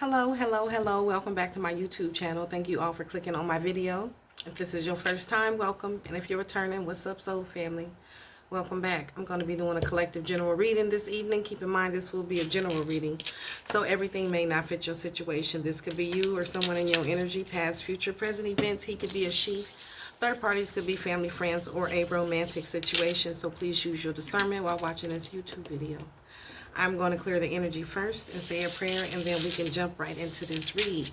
Hello, hello, hello. Welcome back to my YouTube channel. Thank you all for clicking on my video. If this is your first time, welcome. And if you're returning, what's up, soul family? Welcome back. I'm going to be doing a collective general reading this evening. Keep in mind this will be a general reading, so everything may not fit your situation. This could be you or someone in your energy, past, future, present events. He could be a she. Third parties could be family, friends, or a romantic situation. So please use your discernment while watching this YouTube video. I'm going to clear the energy first and say a prayer, and then we can jump right into this read.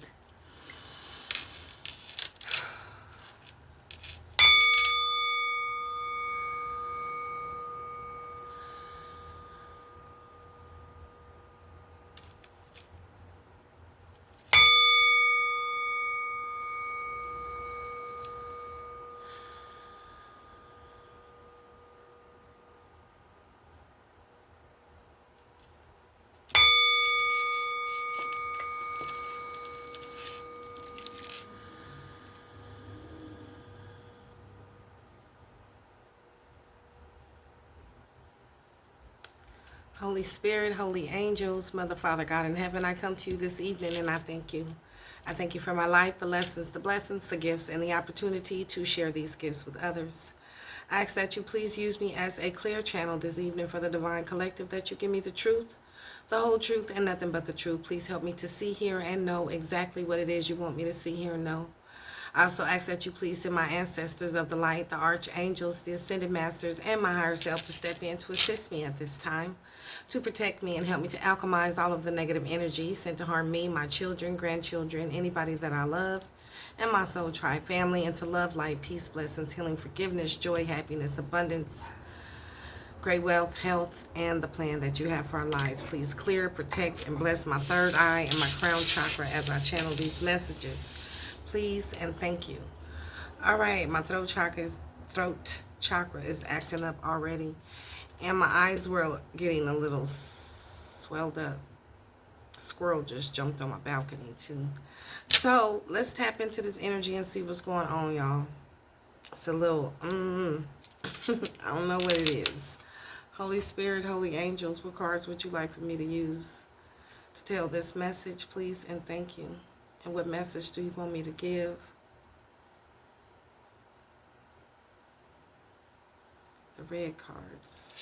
Holy Spirit, holy angels, Mother, Father, God in heaven, I come to you this evening and I thank you. I thank you for my life, the lessons, the blessings, the gifts, and the opportunity to share these gifts with others. I ask that you please use me as a clear channel this evening for the Divine Collective, that you give me the truth, the whole truth, and nothing but the truth. Please help me to see, hear, and know exactly what it is you want me to see, hear, and know. I also ask that you please send my ancestors of the light, the archangels, the ascended masters, and my higher self to step in to assist me at this time, to protect me and help me to alchemize all of the negative energy sent to harm me, my children, grandchildren, anybody that I love, and my soul tribe family, into love, light, peace, blessings, healing, forgiveness, joy, happiness, abundance, great wealth, health, and the plan that you have for our lives. Please clear, protect, and bless my third eye and my crown chakra as I channel these messages. Please and thank you. All right, my throat chakra is acting up already, and my eyes were getting a little swelled up. A squirrel just jumped on my balcony too. So let's tap into this energy and see what's going on, y'all. It's a little I don't know what it is. Holy Spirit, holy angels, what cards would you like for me to use to tell this message, please and thank you? And what message do you want me to give? The red cards.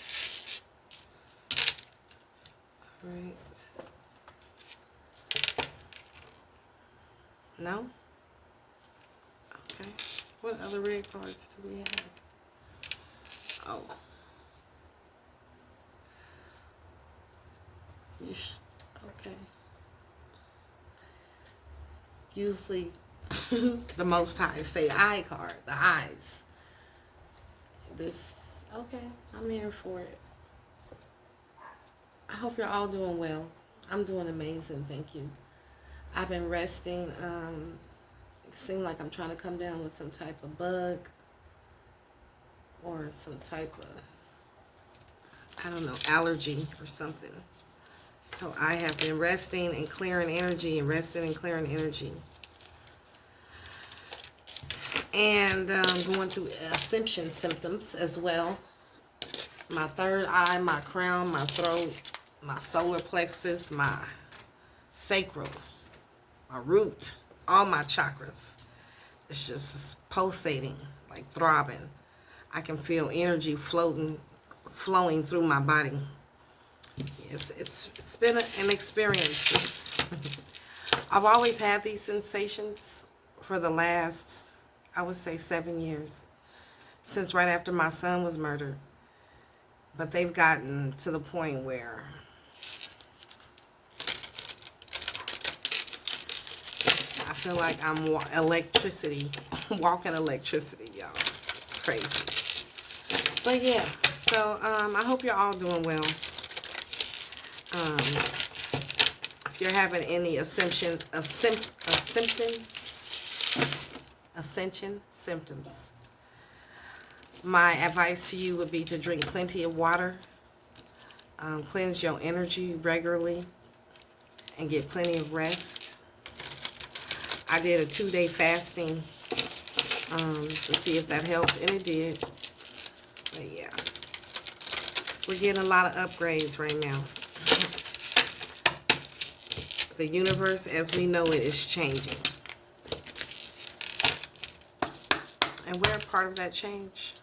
All right. No? Okay. What other red cards do we have? Oh. Okay. Usually the Most High say eye card, the eyes. This, okay, I'm here for it. I hope you're all doing well. I'm doing amazing, thank you. I've been resting. It seems like I'm trying to come down with some type of bug or some type of, I don't know, allergy or something. So I have been resting and clearing energy and resting and clearing energy. And going through ascension symptoms as well. My third eye, my crown, my throat, my solar plexus, my sacral, my root, all my chakras. It's just pulsating, like throbbing. I can feel energy flowing through my body. Yes, it's been an experience. I've always had these sensations for the last, I would say, 7 years, since right after my son was murdered. But they've gotten to the point where I feel like I'm electricity, walking electricity, y'all. It's crazy. But yeah, so I hope you're all doing well. If you're having any ascension symptoms, my advice to you would be to drink plenty of water, cleanse your energy regularly, and get plenty of rest. I did a 2-day fasting to see if that helped, and it did. But yeah, we're getting a lot of upgrades right now. The universe as we know it is changing. And we're a part of that change.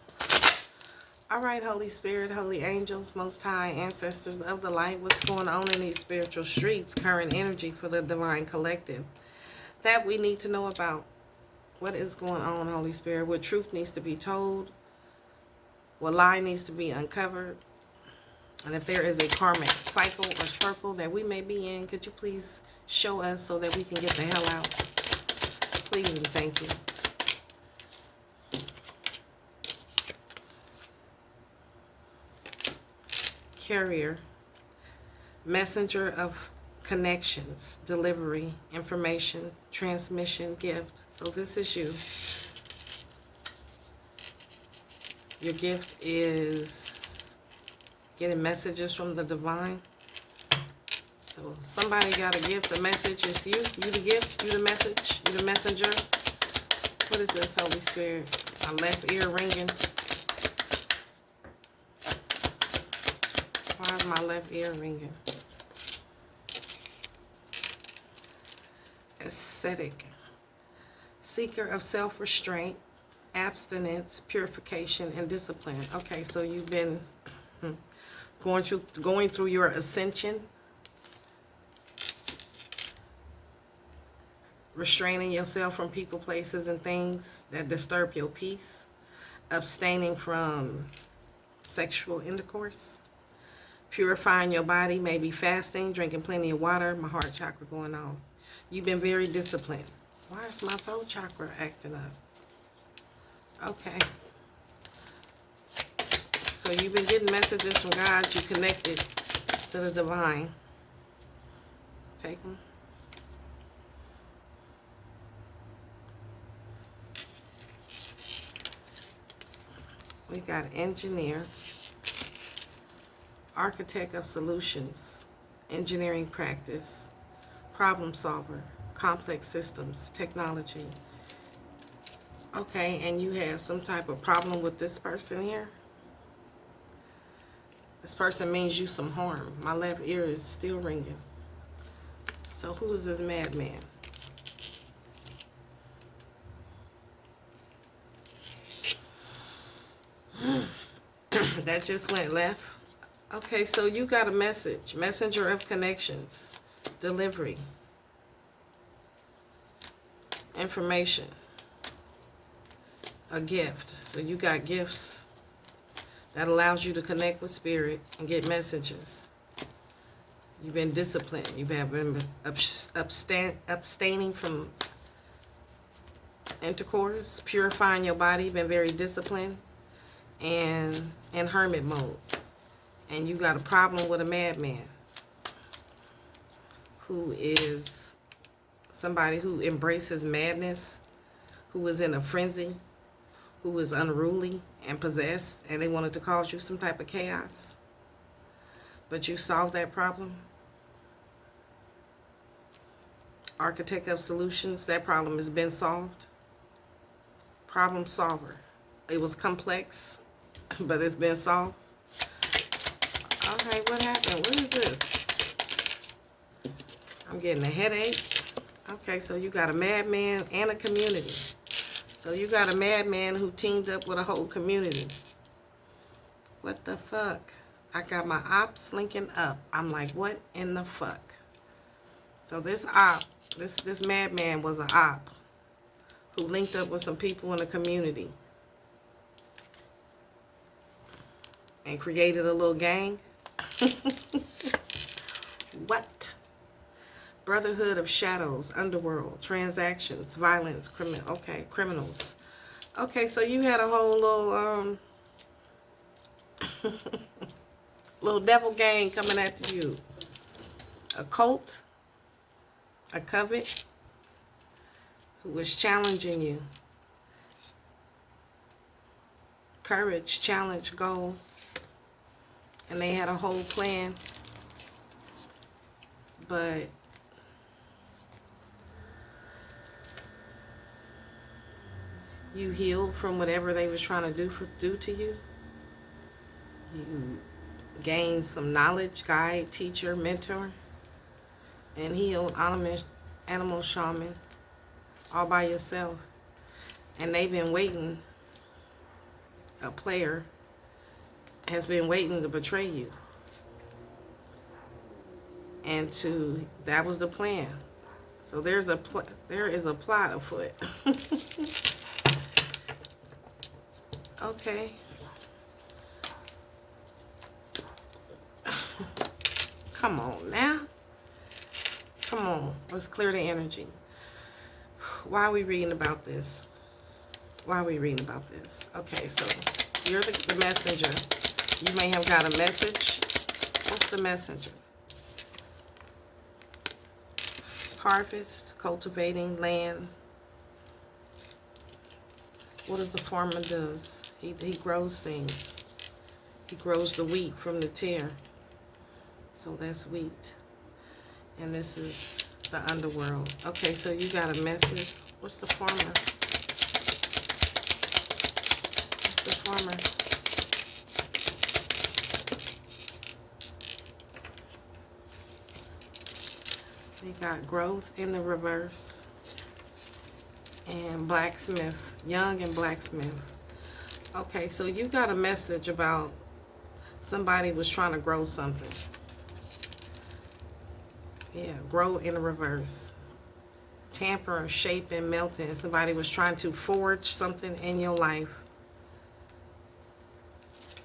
All right, Holy Spirit, Holy Angels, Most High, Ancestors of the Light, what's going on in these spiritual streets, current energy for the Divine Collective that we need to know about? What is going on, Holy Spirit? What truth needs to be told? What lie needs to be uncovered? And if there is a karmic cycle or circle that we may be in, could you please show us so that we can get the hell out? Please and thank you. Carrier, messenger of connections, delivery, information, transmission, gift. So this is you. Your gift is getting messages from the divine. So somebody got a gift, a message. It's you. You the gift, you the message, you the messenger. What is this, Holy Spirit? My left ear ringing. Why is my left ear ringing? Ascetic. Seeker of self-restraint, abstinence, purification, and discipline. Okay, so you've been going through your ascension, restraining yourself from people, places, and things that disturb your peace, abstaining from sexual intercourse, purifying your body, maybe fasting, drinking plenty of water, my heart chakra going off. You've been very disciplined. Why is my throat chakra acting up? Okay. So you've been getting messages from God. You connected to the divine. Take them. We got engineer, architect of solutions, engineering practice, problem solver, complex systems, technology. Okay, and you have some type of problem with this person here. This person means you some harm. My left ear is still ringing. So who is this madman? That just went left. Okay, so you got a message. Messenger of connections. Delivery. Information. A gift. So you got gifts that allows you to connect with spirit and get messages. You've been disciplined. You've been abstaining from intercourse, purifying your body. You've been very disciplined and in hermit mode. And you got a problem with a madman who is somebody who embraces madness, who is in a frenzy, who is unruly and possessed, and they wanted to cause you some type of chaos. But you solved that problem. Architect of solutions, that problem has been solved. Problem solver. It was complex, but it's been solved. Okay, what happened? What is this? I'm getting a headache. Okay, so you got a madman and a community. So you got a madman who teamed up with a whole community. What the fuck? I got my ops linking up. I'm like, what in the fuck? So this op, this madman was an op who linked up with some people in the community and created a little gang. What? Brotherhood of shadows, underworld, transactions, violence, criminals. Okay, so you had a whole little little devil gang coming after you. A cult, a covet, who was challenging you. Courage, challenge, goal. And they had a whole plan. But you healed from whatever they was trying to do to you. You gained some knowledge, guide, teacher, mentor. and healed animal shaman all by yourself. And they've been waiting, a player has been waiting to betray you. And that was the plan. So there is a plot afoot. Okay. Come on now. Come on. Let's clear the energy. Why are we reading about this? Why are we reading about this? Okay, so you're the messenger. You may have got a message. What's the messenger? Harvest, cultivating land. What does the farmer does? He grows things. He grows the wheat from the tare. So that's wheat. And this is the underworld. Okay, so you got a message. What's the farmer? What's the farmer? We got growth in the reverse. And blacksmith. Young and blacksmith. Okay, so you got a message about somebody was trying to grow something. Yeah, grow in the reverse. Tamper, shaping, melting. Somebody was trying to forge something in your life.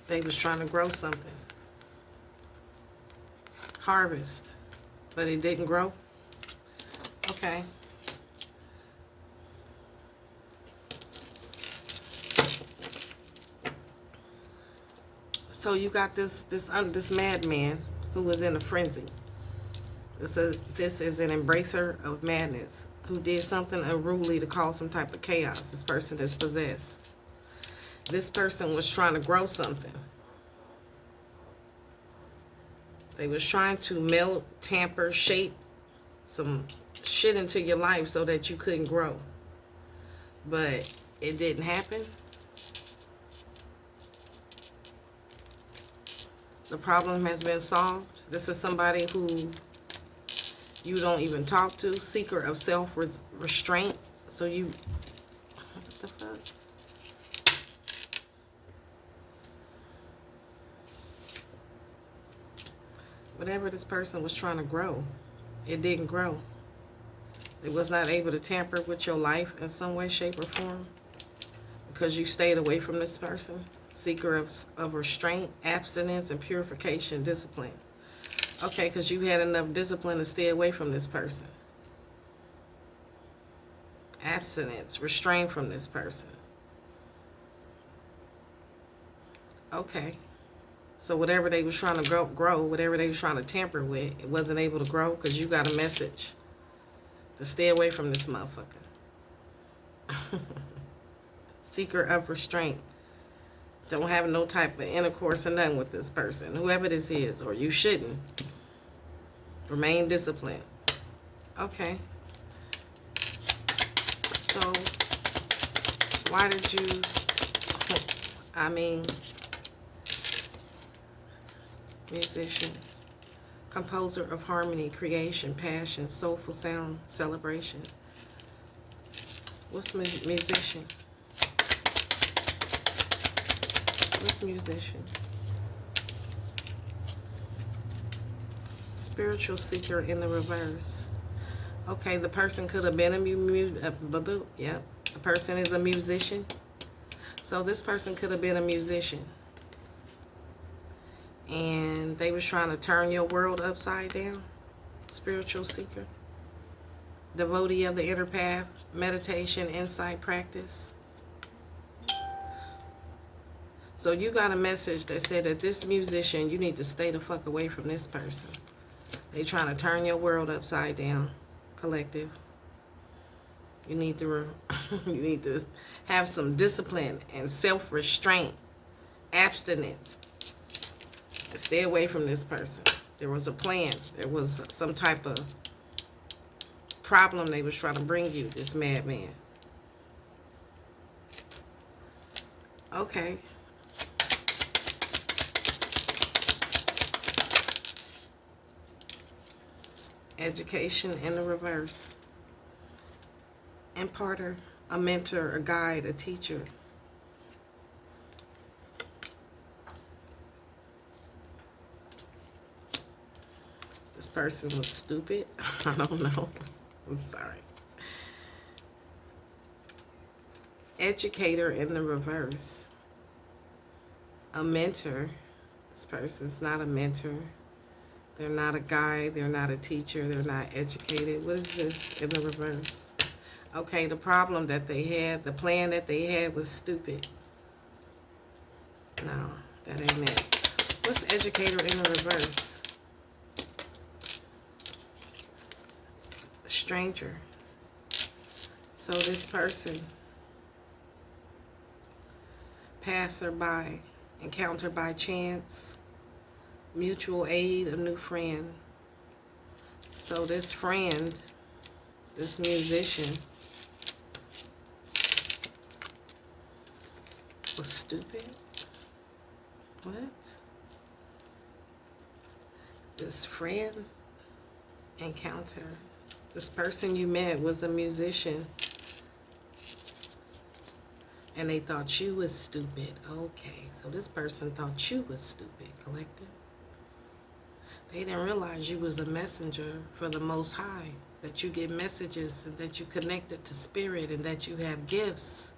They was trying to grow something. Harvest. But it didn't grow. Okay. So you got this madman who was in a frenzy. This is an embracer of madness who did something unruly to cause some type of chaos. This person is possessed. This person was trying to grow something. They was trying to melt, tamper, shape some shit into your life so that you couldn't grow. But it didn't happen. The problem has been solved. This is somebody who you don't even talk to. Seeker of self-restraint. So you... What the fuck? Whatever this person was trying to grow, it didn't grow. It was not able to tamper with your life in some way, shape, or form because you stayed away from this person. Seeker of restraint, abstinence, and purification, discipline. Okay, because you had enough discipline to stay away from this person. Abstinence, restrain from this person. Okay. So whatever they was trying to grow, whatever they was trying to tamper with, it wasn't able to grow because you got a message to stay away from this motherfucker. Seeker of restraint. Don't have no type of intercourse or nothing with this person, whoever this is, or you shouldn't. Remain disciplined. Okay. So, why did you, musician, composer of harmony, creation, passion, soulful sound, celebration. What's musician? What's musician? Spiritual seeker in the reverse. Okay, the person could have been a the person is a musician. So this person could have been a musician. And they was trying to turn your world upside down. Spiritual seeker. Devotee of the inner path, meditation, insight, practice. So you got a message that said that this musician, you need to stay the fuck away from this person. They trying to turn your world upside down, collective. You need to you need to have some discipline and self-restraint, abstinence. Stay away from this person. There was a plan. There was some type of problem they was trying to bring you, this madman. Okay. Education in the reverse. Imparter, a mentor, a guide, a teacher. This person was stupid. I don't know. I'm sorry. Educator in the reverse. A mentor. This person's not a mentor. They're not a guide. They're not a teacher. They're not educated. What is this in the reverse? Okay, the problem that they had, the plan that they had was stupid. No, that ain't it. What's educator in the reverse? Stranger. So this person, passerby, encounter by chance, mutual aid, a new friend. So this friend, this musician, was stupid. What? This friend encounter. This person you met was a musician. And they thought you was stupid. Okay, so this person thought you was stupid, collective. They didn't realize you was a messenger for the Most High. That you get messages and that you connected to spirit and that you have gifts.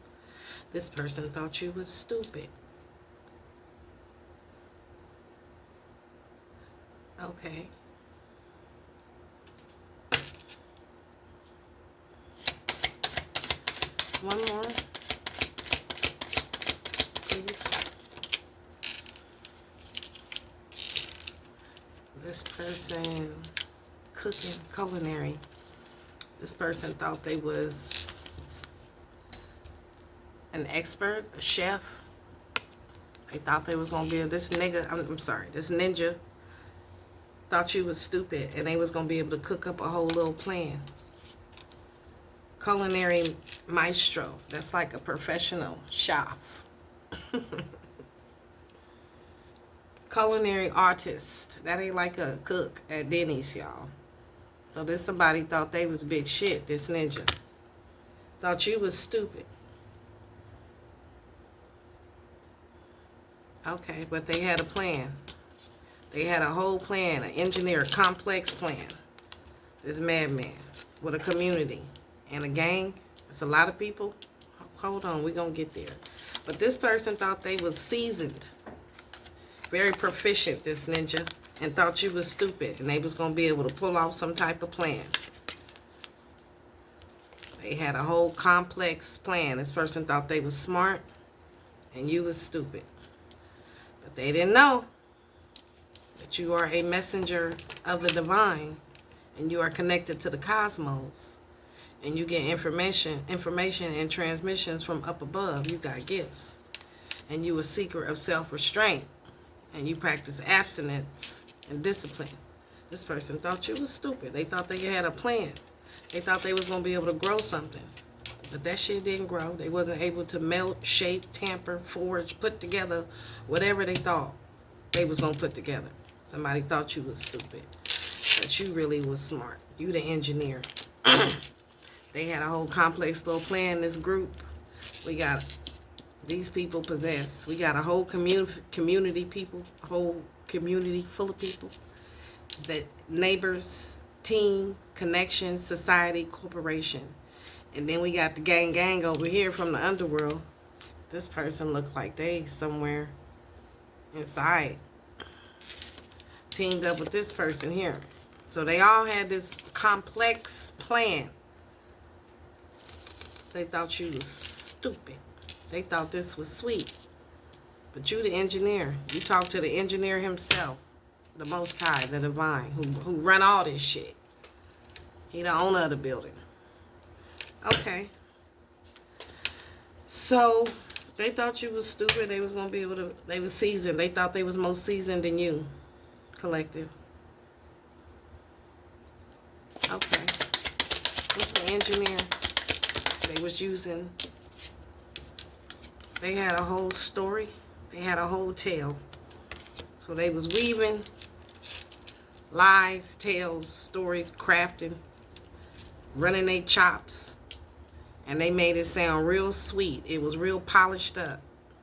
This person thought you was stupid. Okay. One more, please. This person cooking, culinary. This person thought they was an expert, a chef. They thought they was gonna be this nigga. I'm sorry, this ninja thought you was stupid, and they was gonna be able to cook up a whole little plan. Culinary maestro. That's like a professional chef. Culinary artist. That ain't like a cook at Denny's, y'all. So this somebody thought they was big shit, this ninja. Thought you was stupid. Okay, but they had a plan. They had a whole plan, an engineer, a complex plan. This madman with a community and a gang. It's a lot of people. Hold on, we're going to get there. But this person thought they was seasoned. Very proficient, this ninja. And thought you was stupid. And they was going to be able to pull off some type of plan. They had a whole complex plan. This person thought they was smart. And you was stupid. But they didn't know that you are a messenger of the divine. And you are connected to the cosmos. And you get information and transmissions from up above. You got gifts. And you a seeker of self-restraint. And you practice abstinence and discipline. This person thought you was stupid. They thought they had a plan. They thought they was going to be able to grow something. But that shit didn't grow. They wasn't able to melt, shape, tamper, forge, put together whatever they thought they was going to put together. Somebody thought you was stupid. But you really was smart. You the engineer. They had a whole complex little plan, this group. We got these people possessed. We got a whole community people, a whole community full of people. That neighbors, team, connection, society, corporation. And then we got the gang over here from the underworld. This person looked like they somewhere inside. Teamed up with this person here. So they all had this complex plan. They thought you was stupid. They thought this was sweet. But you the engineer. You talk to the engineer himself. The Most High, the Divine, who run all this shit. He the owner of the building. Okay. So, they thought you was stupid. They was going to be able to, they was seasoned. They thought they was more seasoned than you, collective. Okay. What's the engineer they was using? They had a whole story. They had a whole tale. So they was weaving lies, tales, story crafting, running their chops. And they made it sound real sweet. It was real polished up.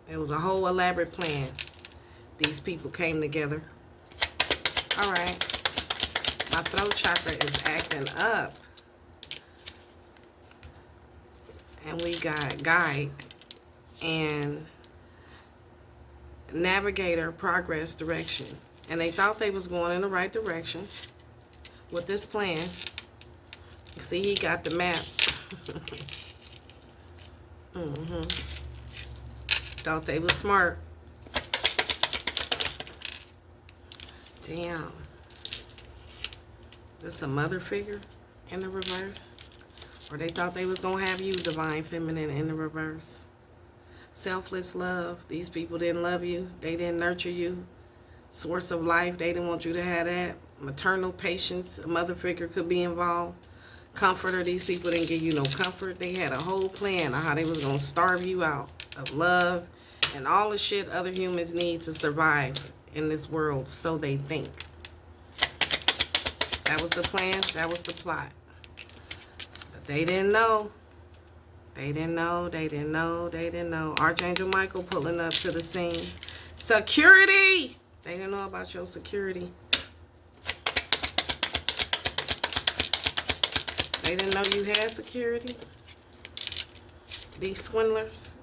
It was a whole elaborate plan. These people came together. All right. My throat chakra is acting up. And we got guide and navigator, progress, direction. And they thought they was going in the right direction with this plan. You see, he got the map. Thought they was smart. Damn. This a mother figure in the reverse? Or they thought they was going to have you, divine feminine, in the reverse. Selfless love. These people didn't love you. They didn't nurture you. Source of life. They didn't want you to have that. Maternal patience. A mother figure could be involved. Comforter. These people didn't give you no comfort. They had a whole plan of how they was going to starve you out of love and all the shit other humans need to survive in this world. So they think. That was the plan. That was the plot. But they didn't know. They didn't know. They didn't know. They didn't know. Archangel Michael pulling up to the scene. Security! They didn't know about your security. They didn't know you had security. These swindlers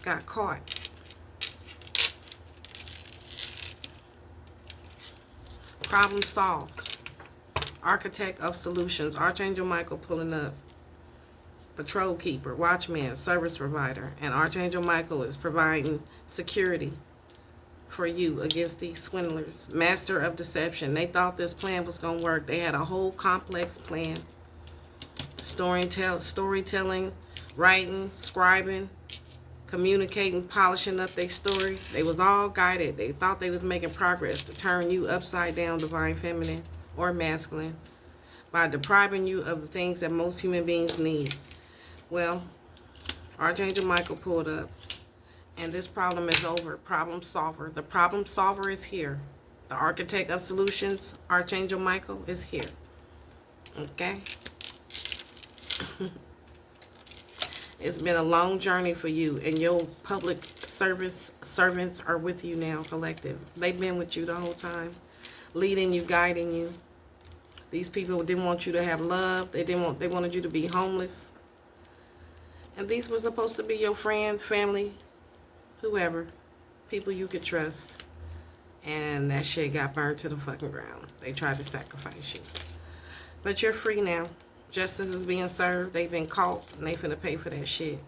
got caught. Problem solved. Architect of solutions. Archangel Michael pulling up. Patrol keeper, watchman, service provider. And Archangel Michael is providing security for you against these swindlers. Master of deception. They thought this plan was going to work. They had a whole complex plan. Storytelling, writing, scribing, communicating, polishing up their story. They was all guided. They thought they was making progress to turn you upside down, divine feminine or masculine, by depriving you of the things that most human beings need. Well, Archangel Michael pulled up, and this problem is over. Problem solver. The problem solver is here. The architect of solutions, Archangel Michael, is here. Okay? It's been a long journey for you, and your public service servants are with you now, collective. They've been with you the whole time, leading you, guiding you. These people didn't want you to have love. They wanted you to be homeless. And these were supposed to be your friends, family, whoever, people you could trust. And that shit got burned to the fucking ground. They tried to sacrifice you. But you're free now. Justice is being served. They've been caught, and they finna pay for that shit.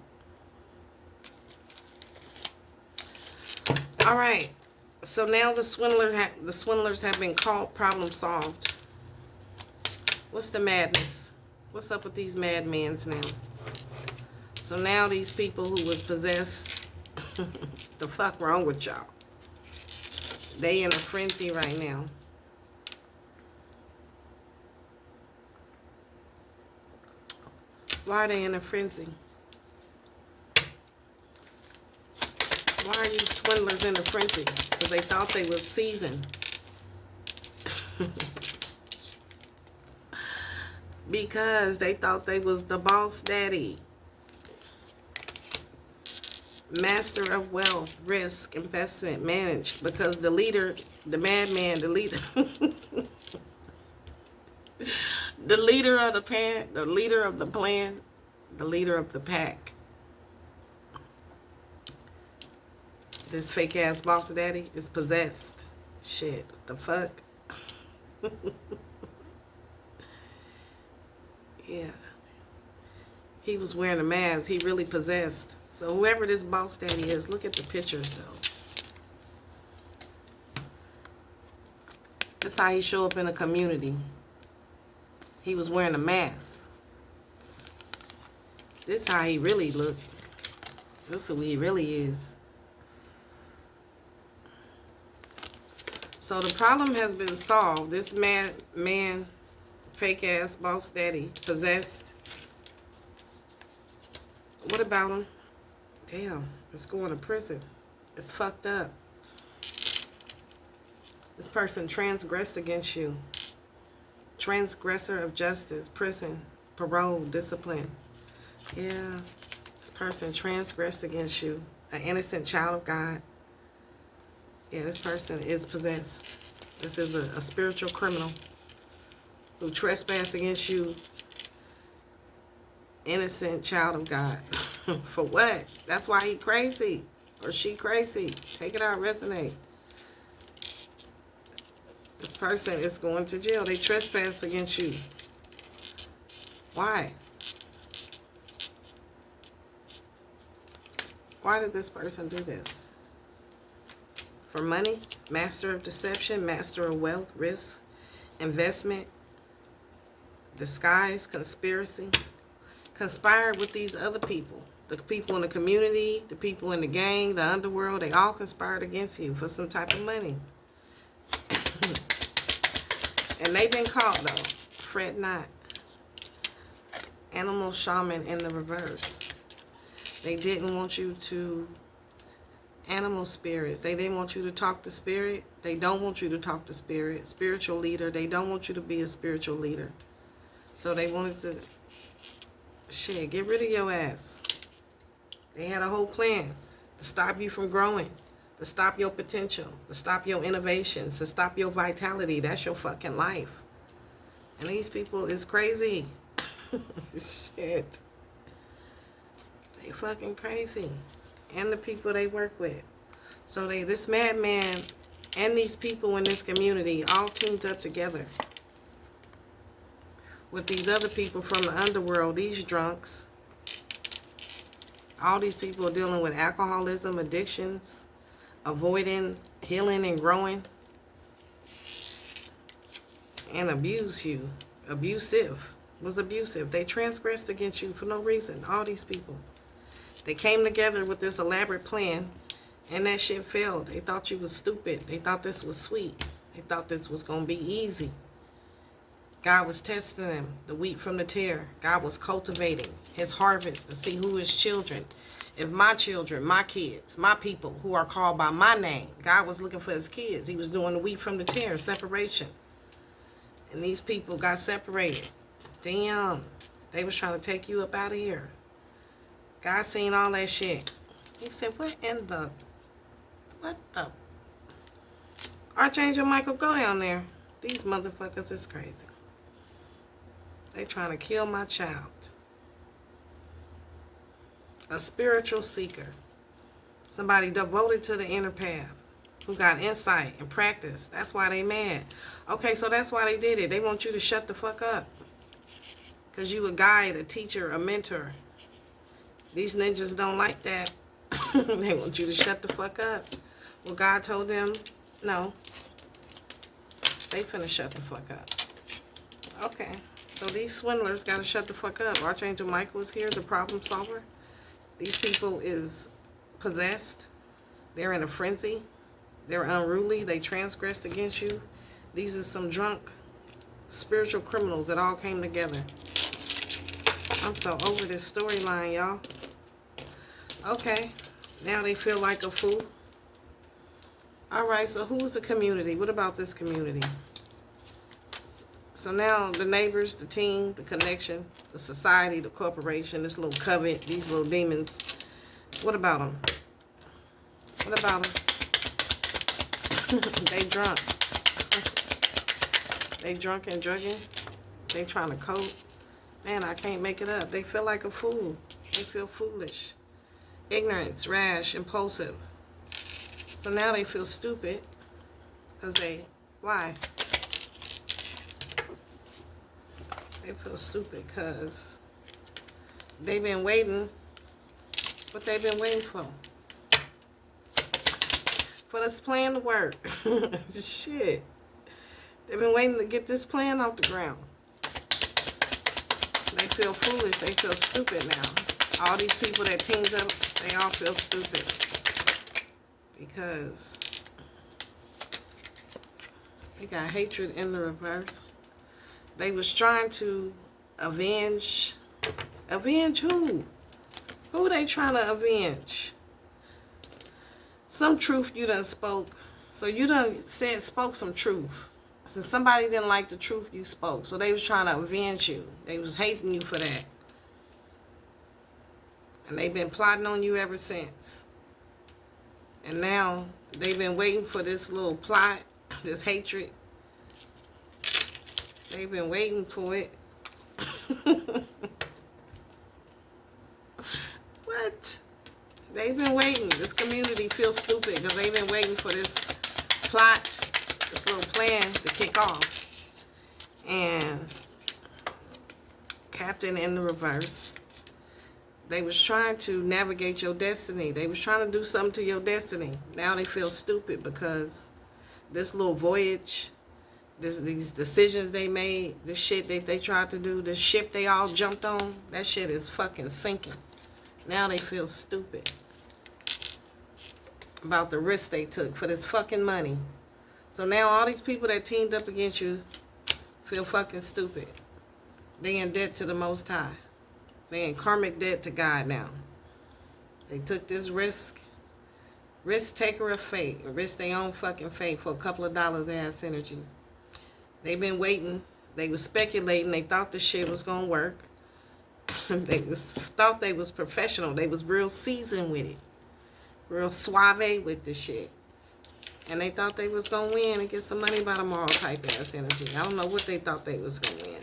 All right. So now the swindlers have been caught. Problem solved. What's the madness? What's up with these madmen now? So now these people who was possessed, the fuck wrong with y'all? They in a frenzy right now. Why are they in a frenzy? Why are you swindlers in a frenzy? Because they thought they was seasoned. Because they thought they was the boss daddy. Master of wealth, risk, investment, managed. Because the leader, the madman, the leader... the leader of the pan, the leader of the plan, the leader of the pack. This fake ass boss daddy is possessed. Shit, what the fuck? Yeah. He was wearing a mask. He really possessed. So whoever this boss daddy is, look at the pictures though. That's how he show up in a community. He was wearing a mask. This is how he really looked. This is who he really is. So the problem has been solved. This man, fake ass boss daddy, possessed. What about him? Damn, it's going to prison. It's fucked up. This person transgressed against you. Transgressor of justice, prison, parole, discipline. Yeah, this person transgressed against you. An innocent child of God. Yeah, this person is possessed. This is a spiritual criminal who trespassed against you. Innocent child of God. For what? That's why he crazy. Or she crazy. Take it out, resonate. This person is going to jail. They trespass against you. Why? Why did this person do this? For money? Master of deception, master of wealth, risk, investment, disguise, conspiracy. Conspired with these other people. The people in the community, the people in the gang, the underworld, they all conspired against you for some type of money. And they've been caught though. Fret not. Animal shaman in the reverse. They didn't want you to, animal spirits, they didn't want you to talk to spirit. They don't want you to talk to spirit. Spiritual leader, they don't want you to be a spiritual leader. So they wanted to, shit, get rid of your ass. They had a whole plan to stop you from growing, to stop your potential, to stop your innovations, to stop your vitality. That's your fucking life. And these people is crazy. Shit. They fucking crazy. And the people they work with. So this madman and these people in this community all teamed up together with these other people from the underworld, these drunks. All these people are dealing with alcoholism, addictions, avoiding, healing, and growing. And abuse you. Abusive. Was abusive. They transgressed against you for no reason. All these people. They came together with this elaborate plan, and that shit failed. They thought you was stupid. They thought this was sweet. They thought this was going to be easy. God was testing them, the wheat from the tare. God was cultivating his harvest to see who his children. If my children, my kids, my people who are called by my name, God was looking for his kids. He was doing the wheat from the tare, separation. And these people got separated. Damn, they was trying to take you up out of here. God seen all that shit. He said, what the? Archangel Michael, go down there. These motherfuckers is crazy. They trying to kill my child. A spiritual seeker. Somebody devoted to the inner path. Who got insight and practice. That's why they mad. Okay, so that's why they did it. They want you to shut the fuck up. Because you a guide, a teacher, a mentor. These ninjas don't like that. They want you to shut the fuck up. Well, God told them, no. They finna shut the fuck up. Okay. So these swindlers got to shut the fuck up. Archangel Michael is here, the problem solver. These people is possessed. They're in a frenzy. They're unruly. They transgressed against you. These are some drunk spiritual criminals that all came together. I'm so over this storyline, y'all. Okay. Now they feel like a fool. All right, so who's the community? What about this community? So now the neighbors, the team, the connection, the society, the corporation, this little covet, these little demons. What about them? What about them? They drunk. They drunk and drugging. They trying to cope. Man, I can't make it up. They feel like a fool. They feel foolish. Ignorance, rash, impulsive. So now they feel stupid. Because why? They feel stupid because they've been waiting. What they've been waiting for? For this plan to work. Shit. They've been waiting to get this plan off the ground. They feel foolish. They feel stupid now. All these people that teamed up, they all feel stupid. Because they got hatred in the reverse. They was trying to avenge. Avenge who? Who they trying to avenge? Some truth you done spoke. So you done spoke some truth. Since somebody didn't like the truth you spoke, so they was trying to avenge you. They was hating you for that. And they've been plotting on you ever since. And now they've been waiting for this little plot, this hatred. They've been waiting for it. What? They've been waiting. This community feels stupid because they've been waiting for this plot, this little plan to kick off. And Captain in the reverse. They was trying to navigate your destiny. They was trying to do something to your destiny. Now they feel stupid because this little voyage, these decisions they made, this shit that they tried to do, this ship they all jumped on, that shit is fucking sinking. Now they feel stupid about the risk they took for this fucking money. So now all these people that teamed up against you feel fucking stupid. They in debt to the Most High. They in karmic debt to God now. They took this risk taker of fate, and risk their own fucking fate for a couple of dollars ass energy. They've been waiting. They was speculating. They thought the shit was gonna work. They thought they was professional. They was real seasoned with it. Real suave with the shit. And they thought they was gonna win and get some money by tomorrow type ass energy. I don't know what they thought they was gonna win.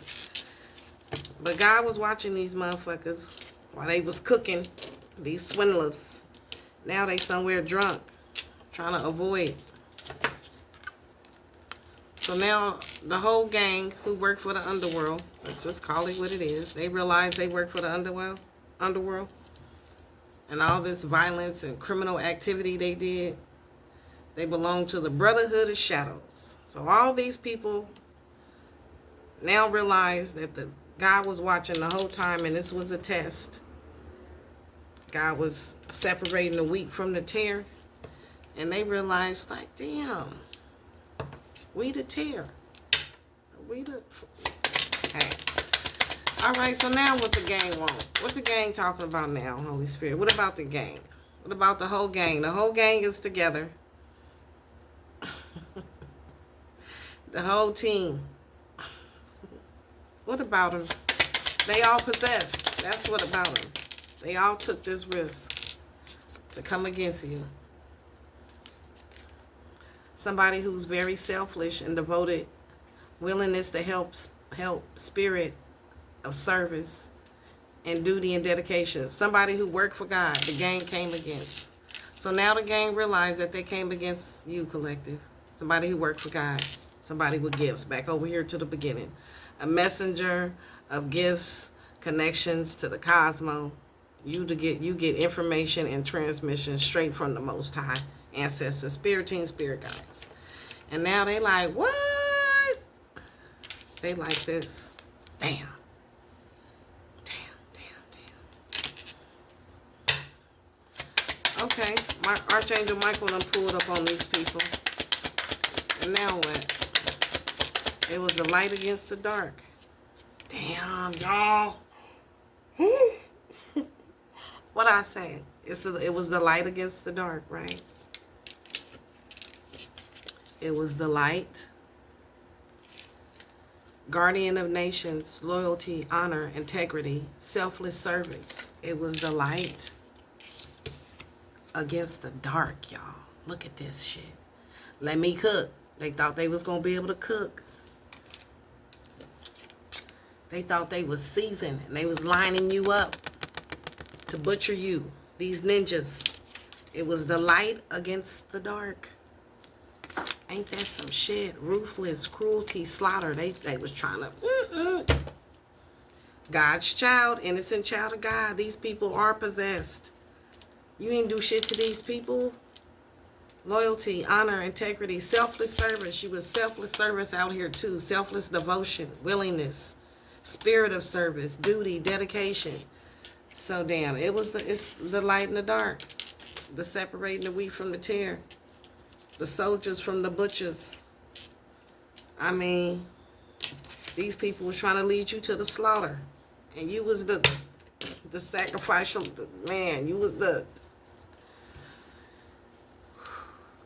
But God was watching these motherfuckers while they was cooking, these swindlers. Now they somewhere drunk, trying to avoid. So now the whole gang who worked for the underworld, let's just call it what it is, they realize they work for the underworld. And all this violence and criminal activity they did, they belong to the Brotherhood of Shadows. So all these people now realize that God was watching the whole time, and this was a test. God was separating the wheat from the tare. And they realized, like, damn, we the tare. Hey. All right, so now what the gang want? What the gang talking about now, Holy Spirit? What about the gang? What about the whole gang? The whole gang is together. The whole team. What about them? They all possessed. That's what about them. They all took this risk to come against you. Somebody who's very selfish and devoted, willingness to help spirit of service and duty and dedication. Somebody who worked for God, the gang came against. So now the gang realized that they came against you, collective. Somebody who worked for God. Somebody with gifts. Back over here to the beginning. A messenger of gifts, connections to the cosmos. You get information and transmission straight from the Most High, ancestors, spirit team, spirit guides. And now they like, what? They like this. Damn. Okay, my Archangel Michael done pulled up on these people. And now what? It was the light against the dark. Damn, y'all. What I say? It was the light against the dark, right? It was the light. Guardian of nations, loyalty, honor, integrity, selfless service. It was the light against the dark, y'all. Look at this shit. Let me cook. They thought they was going to be able to cook. They thought they was seasoned and they was lining you up to butcher you. These ninjas. It was the light against the dark. Ain't that some shit? Ruthless, cruelty, slaughter. They was trying to... God's child, innocent child of God. These people are possessed. You ain't do shit to these people. Loyalty, honor, integrity, selfless service. You was selfless service out here too. Selfless devotion, willingness, spirit of service, duty, dedication. So damn, it's the light and the dark. The separating the wheat from the tare. The soldiers from the butchers. I mean, these people was trying to lead you to the slaughter. And you was the sacrificial man. You was the...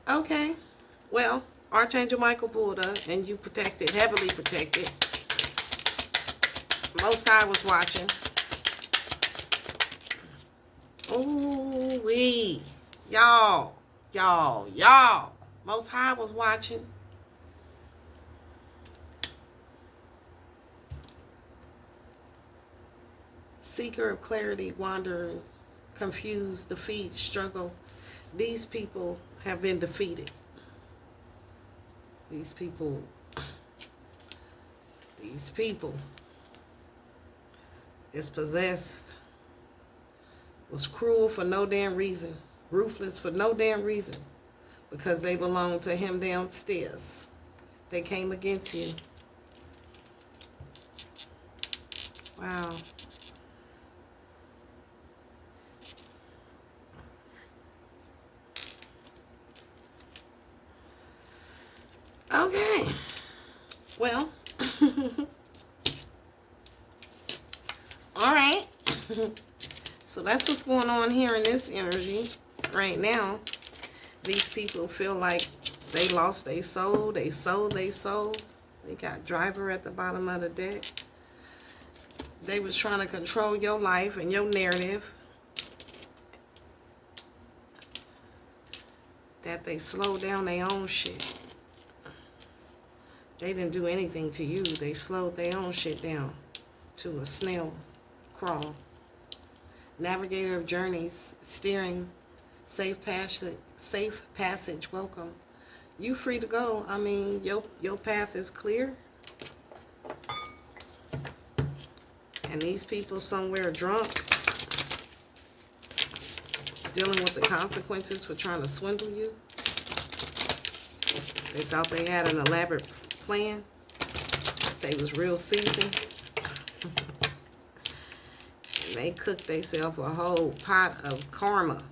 Okay. Well, Archangel Michael pulled up, and you protected, heavily protected. Most High was watching. Ooh wee, y'all. Most High was watching. Seeker of clarity, wandering, confused, defeat, struggle. These people have been defeated. These people is possessed, was cruel for no damn reason, ruthless for no damn reason, because they belong to him downstairs. They came against you. Wow. Okay. Well. All right. So that's what's going on here in this energy right now. These people feel like they lost their soul. They sold their soul. They got driver at the bottom of the deck. They was trying to control your life and your narrative. That they slowed down their own shit. They didn't do anything to you. They slowed their own shit down to a snail crawl. Navigator of journeys, steering, safe passage, welcome. You free to go. I mean, your path is clear. And these people somewhere drunk, dealing with the consequences for trying to swindle you. They thought they had an elaborate plan. They was real seasoned. And they cooked themselves a whole pot of karma.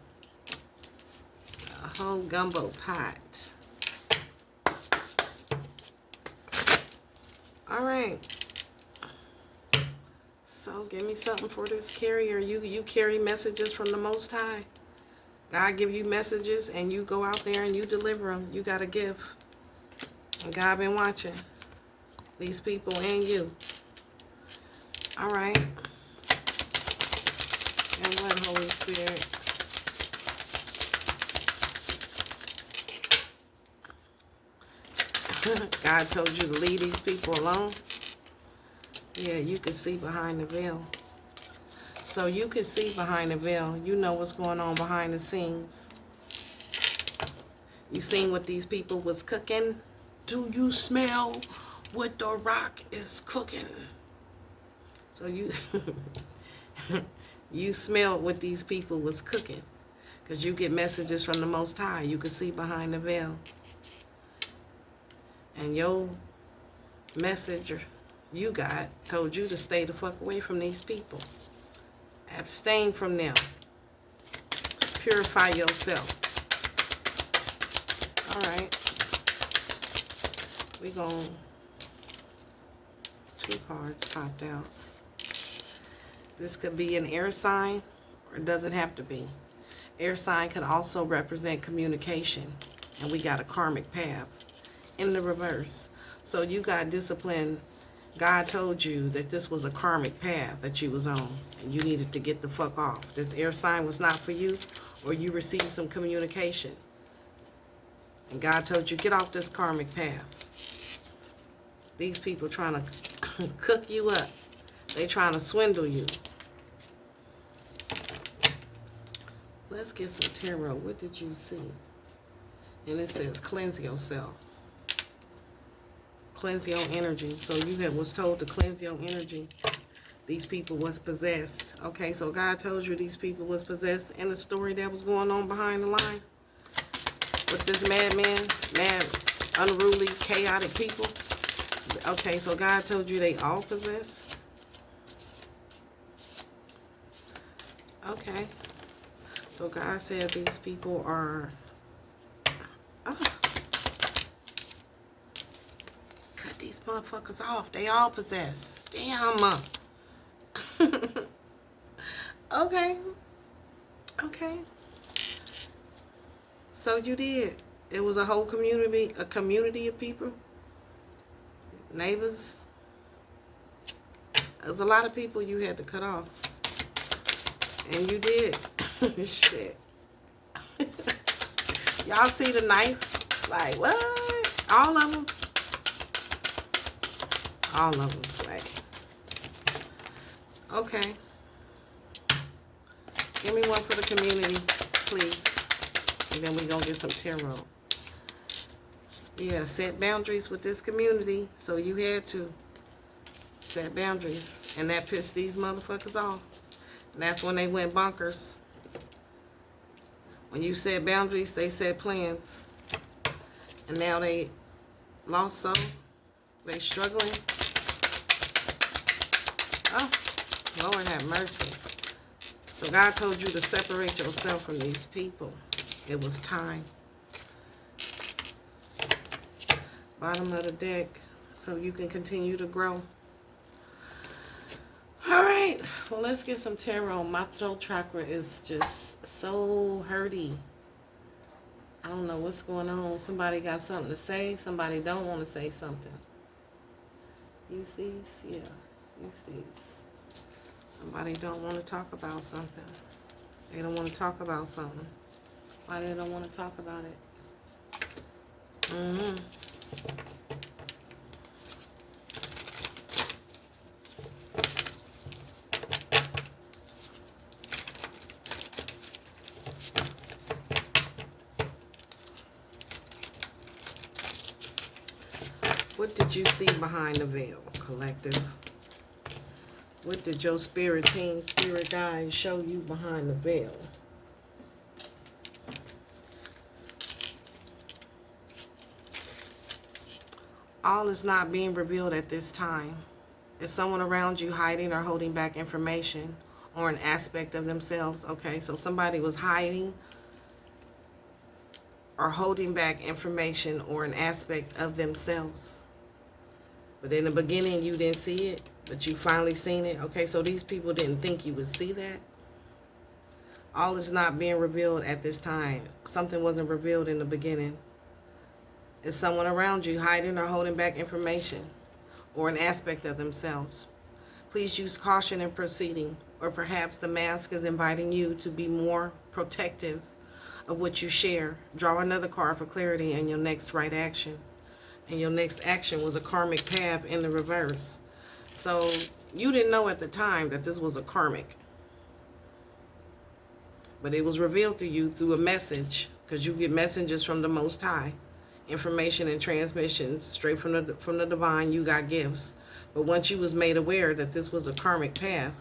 A whole gumbo pot. All right. So give me something for this carrier. You carry messages from the Most High. God give you messages and you go out there and you deliver them. You got a gift. And God been watching these people and you. All right. And what, Holy Spirit? God told you to leave these people alone. Yeah, you can see behind the veil. So you can see behind the veil. You know what's going on behind the scenes. You seen what these people was cooking? Do you smell what the rock is cooking? So you you smelled what these people was cooking. Because you get messages from the Most High. You can see behind the veil. And your message you got told you to stay the fuck away from these people. Abstain from them. Purify yourself. Alright. We gon' 2 cards popped out. This could be an air sign, or it doesn't have to be. Air sign could also represent communication. And we got a karmic path in the reverse. So you got discipline. God told you that this was a karmic path that you was on. And you needed to get the fuck off. This air sign was not for you, or you received some communication. And God told you, get off this karmic path. These people trying to cook you up. They trying to swindle you. Let's get some tarot. What did you see? And it says, cleanse yourself. Cleanse your energy. So you was told to cleanse your energy. These people was possessed. Okay, so God told you these people was possessed in the story that was going on behind the line. With this madman, unruly, chaotic people. Okay, so God told you they all possessed. Okay. So God said these people are... Oh. Cut these motherfuckers off. They all possessed. Damn. Okay. Okay. So you did. It was a whole community of people, neighbors. There's a lot of people you had to cut off. And you did. Shit. Y'all see the knife? Like, what? All of them? All of them, swag. Okay. Give me one for the community, please. And then we're going to get some tarot. Yeah, set boundaries with this community. So you had to set boundaries. And that pissed these motherfuckers off. And that's when they went bonkers. When you set boundaries, they set plans. And now they lost some. They struggling. Oh, Lord have mercy. So God told you to separate yourself from these people. It was time. Bottom of the deck, so you can continue to grow. All right, well, let's get some tarot. My throat chakra is just so hurty. I don't know what's going on. Somebody got something to say. Somebody don't want to say something. Use these? Yeah, use these. Somebody don't want to talk about something. They don't want to talk about something. Why they don't want to talk about it? What did you see behind the veil, collective? What did your spirit team, spirit guides show you behind the veil? All is not being revealed at this time. Is someone around you hiding or holding back information or an aspect of themselves? Okay, so somebody was hiding or holding back information or an aspect of themselves. But in the beginning, you didn't see it, but you finally seen it. Okay, so these people didn't think you would see that. All is not being revealed at this time. Something wasn't revealed in the beginning. Is someone around you hiding or holding back information or an aspect of themselves? Please use caution in proceeding, or perhaps the mask is inviting you to be more protective of what you share. Draw another card for clarity in your next right action. And your next action was a karmic path in the reverse. So you didn't know at the time that this was a karmic. But it was revealed to you through a message, because you get messages from the Most High. Information and transmissions straight from the divine. You got gifts. But once you was made aware that this was a karmic path,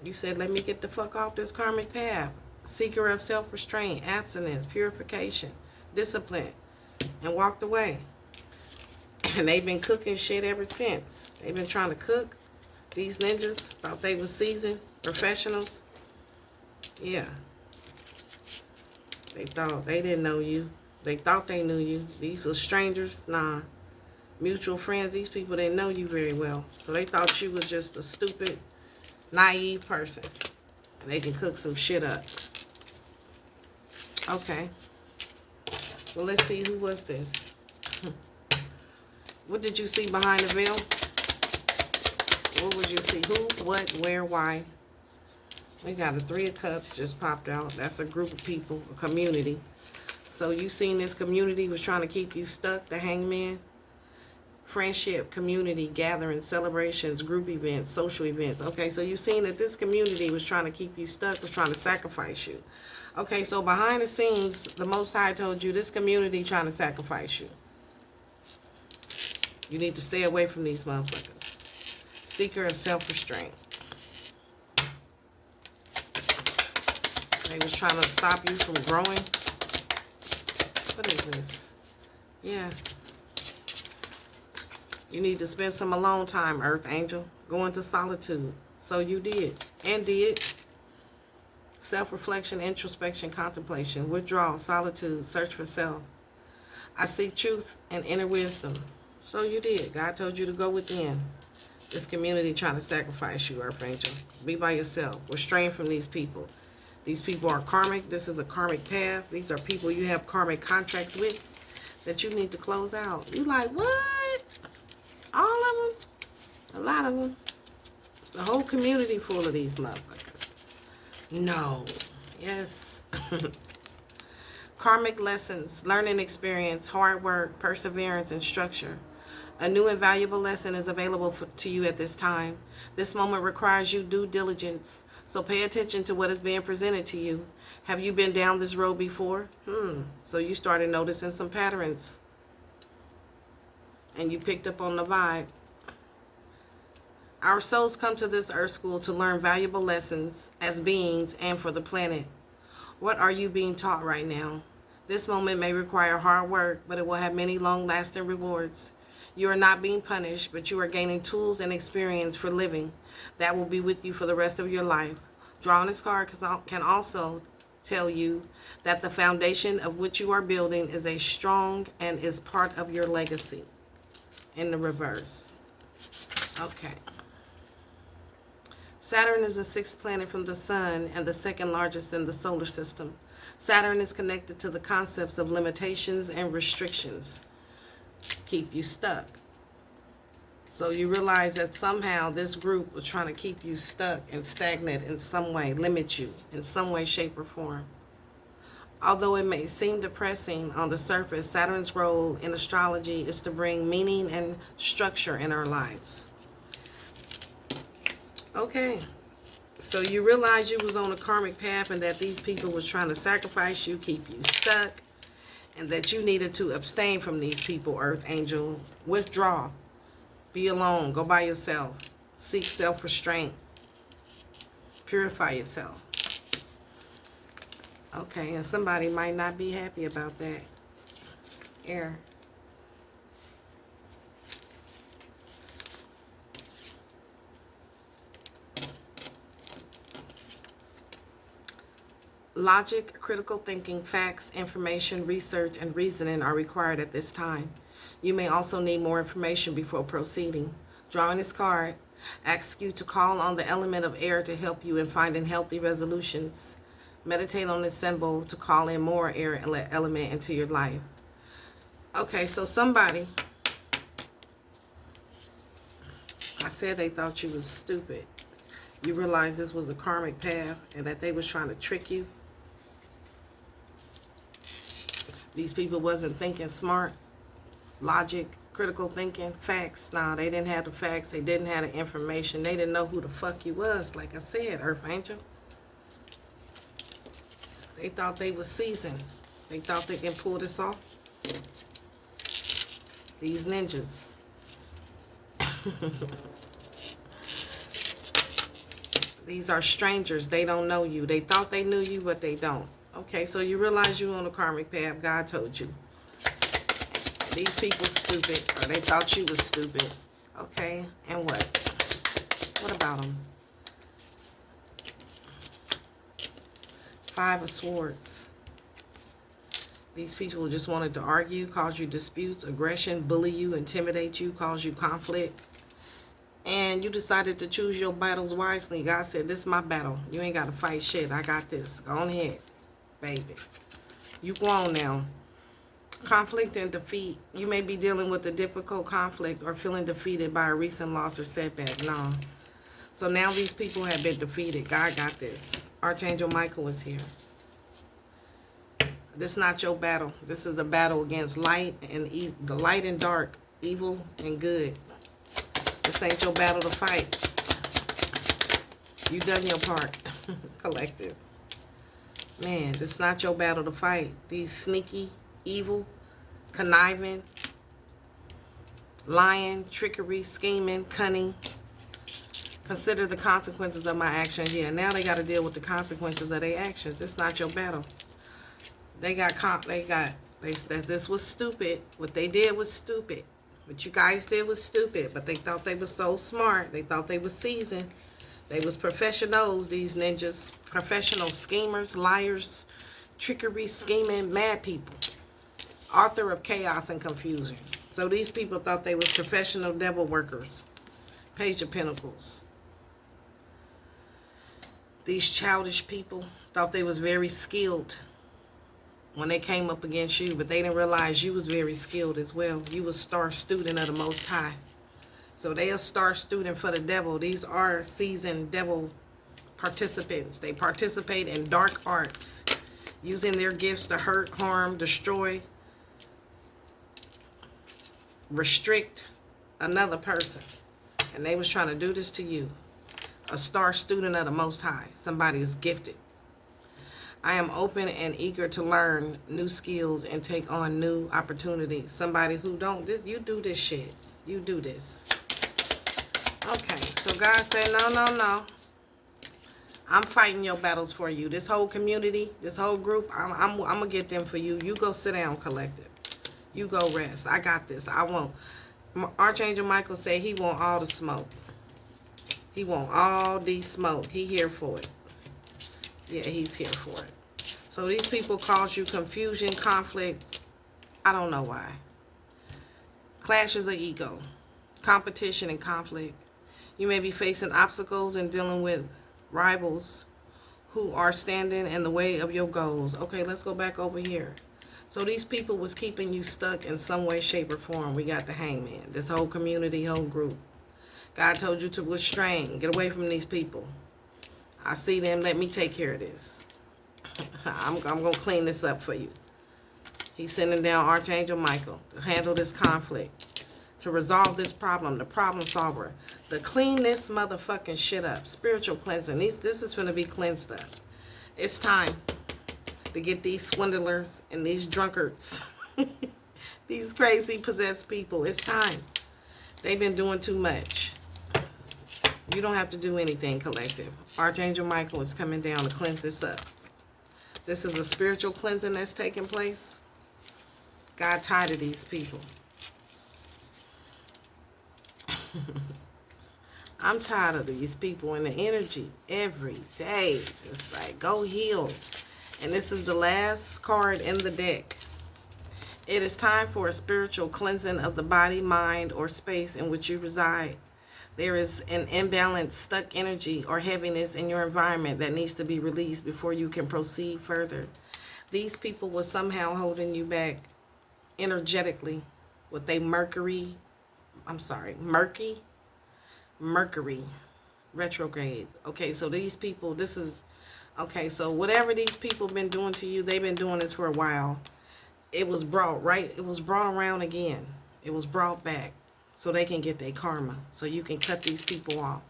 you said, let me get the fuck off this karmic path. Seeker of self-restraint, abstinence, purification, discipline, and walked away. And they've been cooking shit ever since. They've been trying to cook. These ninjas thought they were seasoned professionals. Yeah. They thought they didn't know you. They thought they knew you. These were strangers. Nah. Mutual friends. These people didn't know you very well. So they thought you was just a stupid, naive person. And they can cook some shit up. Okay. Well, let's see. Who was this? What did you see behind the veil? What would you see? Who, what, where, why? We got a 3 of Cups just popped out. That's a group of people, a community. So you seen this community was trying to keep you stuck, the hangman? Friendship, community, gatherings, celebrations, group events, social events. Okay, so you seen that this community was trying to keep you stuck, was trying to sacrifice you. Okay, so behind the scenes, the Most High told you this community trying to sacrifice you. You need to stay away from these motherfuckers. Seeker of self-restraint. They was trying to stop you from growing. What is this? Yeah. You need to spend some alone time, Earth Angel. Go into solitude. So you did. And did. Self-reflection, introspection, contemplation, withdrawal, solitude, search for self. I seek truth and inner wisdom. So you did. God told you to go within. This community trying to sacrifice you, Earth Angel. Be by yourself. Restrain from these people. These people are karmic. This is a karmic path. These are people you have karmic contracts with that you need to close out. You like, what? All of them? A lot of them. It's the whole community full of these motherfuckers. No. Yes. Karmic lessons, learning experience, hard work, perseverance, and structure. A new and valuable lesson is available to you at this time. This moment requires you due diligence, so pay attention to what is being presented to you. Have you been down this road before? So you started noticing some patterns, and you picked up on the vibe. Our souls come to this earth school to learn valuable lessons as beings and for the planet. What are you being taught right now? This moment may require hard work, but it will have many long-lasting rewards. You are not being punished, but you are gaining tools and experience for living that will be with you for the rest of your life. Drawing this card can also tell you that the foundation of which you are building is a strong and is part of your legacy. In the reverse. Okay. Saturn is the 6th planet from the sun and the 2nd largest in the solar system. Saturn is connected to the concepts of limitations and restrictions. Keep you stuck. So you realize that somehow this group was trying to keep you stuck and stagnant in some way, limit you in some way, shape, or form. Although it may seem depressing on the surface, Saturn's role in astrology is to bring meaning and structure in our lives. Okay. So you realize you was on a karmic path and that these people was trying to sacrifice you, keep you stuck, and that you needed to abstain from these people, Earth Angel. Withdraw. Be alone. Go by yourself. Seek self-restraint. Purify yourself. Okay, and somebody might not be happy about that. Air. Logic, critical thinking, facts, information, research, and reasoning are required at this time. You may also need more information before proceeding. Drawing this card asks you to call on the element of air to help you in finding healthy resolutions. Meditate on this symbol to call in more air element into your life. Okay, so somebody, I said they thought you was stupid. You realize this was a karmic path and that they was trying to trick you. These people wasn't thinking smart, logic, critical thinking, facts. Nah, they didn't have the facts. They didn't have the information. They didn't know who the fuck you was, like I said, Earth Angel. They thought they was seasoned. They thought they can pull this off. These ninjas. These are strangers. They don't know you. They thought they knew you, but they don't. Okay, so you realize you're on a karmic path. God told you. These people stupid, or they thought you was stupid. Okay, and what? What about them? 5 of Swords. These people just wanted to argue, cause you disputes, aggression, bully you, intimidate you, cause you conflict. And you decided to choose your battles wisely. God said, this is my battle. You ain't got to fight shit. I got this. Go on ahead, baby. You go on now. Conflict and defeat. You may be dealing with a difficult conflict or feeling defeated by a recent loss or setback. No. So now these people have been defeated. God got this. Archangel Michael is here. This is not your battle. This is the battle against light and the light and dark, evil and good. This ain't your battle to fight. You done your part. Collective. Man, this is not your battle to fight. These sneaky, evil, conniving, lying, trickery, scheming, cunning. Consider the consequences of my action here. Now they got to deal with the consequences of their actions. It's not your battle. This was stupid. What they did was stupid. What you guys did was stupid. But they thought they were so smart. They thought they were seasoned. They was professionals, these ninjas. Professional schemers, liars, trickery, scheming, mad people. Author of chaos and confusion. So these people thought they was professional devil workers. Page of Pentacles. These childish people thought they was very skilled when they came up against you, but they didn't realize you was very skilled as well. You was star student of the Most High. So they a star student for the devil. These are seasoned devil participants. They participate in dark arts, using their gifts to hurt, harm, destroy, restrict another person. And they was trying to do this to you. A star student of the Most High. Somebody is gifted. I am open and eager to learn new skills and take on new opportunities. Somebody who don't, you do this shit. You do this. Okay, so God said, no. I'm fighting your battles for you. This whole community, this whole group, I'm going to get them for you. You go sit down, collective. You go rest. I got this. I won't. Archangel Michael said he want all the smoke. He want all the smoke. He here for it. Yeah, he's here for it. So these people cause you confusion, conflict. I don't know why. Clashes of ego, competition and conflict. You may be facing obstacles and dealing with rivals who are standing in the way of your goals. Okay, let's go back over here. So these people was keeping you stuck in some way, shape, or form. We got the hangman. This whole community, whole group. God told you to restrain. Get away from these people. I see them. Let me take care of this. I'm going to clean this up for you. He's sending down Archangel Michael to handle this conflict, to resolve this problem, the problem solver, to clean this motherfucking shit up. Spiritual cleansing. This is going to be cleansed up. It's time to get these swindlers and these drunkards, these crazy possessed people. It's time. They've been doing too much. You don't have to do anything, collective. Archangel Michael is coming down to cleanse this up. This is a spiritual cleansing that's taking place. God tired of these people. I'm tired of these people and the energy every day. It's like, go heal. And this is the last card in the deck. It is time for a spiritual cleansing of the body, mind, or space in which you reside. There is an imbalanced, stuck energy or heaviness in your environment that needs to be released before you can proceed further. These people were somehow holding you back energetically with a Mercury retrograde. Okay, so these people, so whatever these people been doing to you, they've been doing this for a while. It was brought around again. It was brought back so they can get their karma, so you can cut these people off.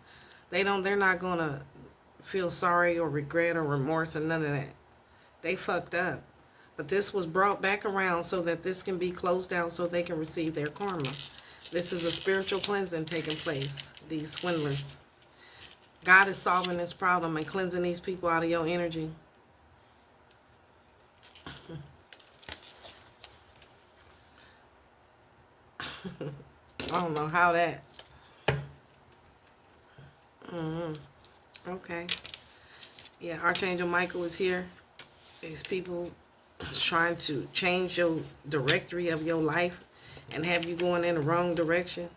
They're not gonna feel sorry or regret or remorse or none of that. They fucked up. But this was brought back around so that this can be closed down so they can receive their karma. This is a spiritual cleansing taking place. These swindlers. God is solving this problem and cleansing these people out of your energy. I don't know how that. Okay. Yeah, Archangel Michael is here. These people trying to change your directory of your life and have you going in the wrong direction.